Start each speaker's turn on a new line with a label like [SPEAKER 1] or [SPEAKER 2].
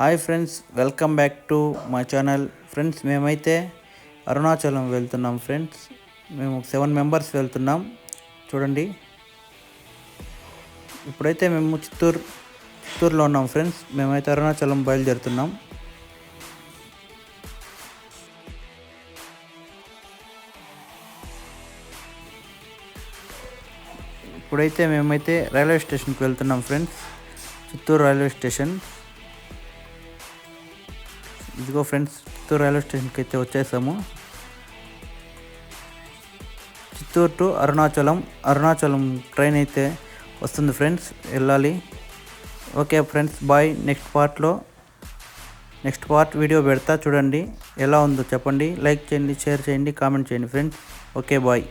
[SPEAKER 1] Hi friends, welcome back to my channel. Friends, మేమైతే అరుణాచలం వెళ్తున్నాం friends. మేము 7 మెంబర్స్ వెళ్తున్నాం. చూడండి, ఇప్పుడైతే మేము చిత్తూరులో ఉన్నాం ఫ్రెండ్స్. మేమైతే అరుణాచలం బయలుదేరుతున్నాం. ఇప్పుడైతే మేమైతే రైల్వే స్టేషన్కి వెళ్తున్నాం ఫ్రెండ్స్. Chittoor railway station. ఇదిగో ఫ్రెండ్స్, చిత్తూరు రైల్వే స్టేషన్కి అయితే వచ్చేసాము. చిత్తూరు టు అరుణాచలం ట్రైన్ అయితే వస్తుంది ఫ్రెండ్స్, వెళ్ళాలి. Okay friends, bye. Next part video పెడతా, చూడండి. ఎలా ఉందో చెప్పండి. లైక్ చేయండి, షేర్ చేయండి, కామెంట్ చేయండి ఫ్రెండ్స్. Okay, bye.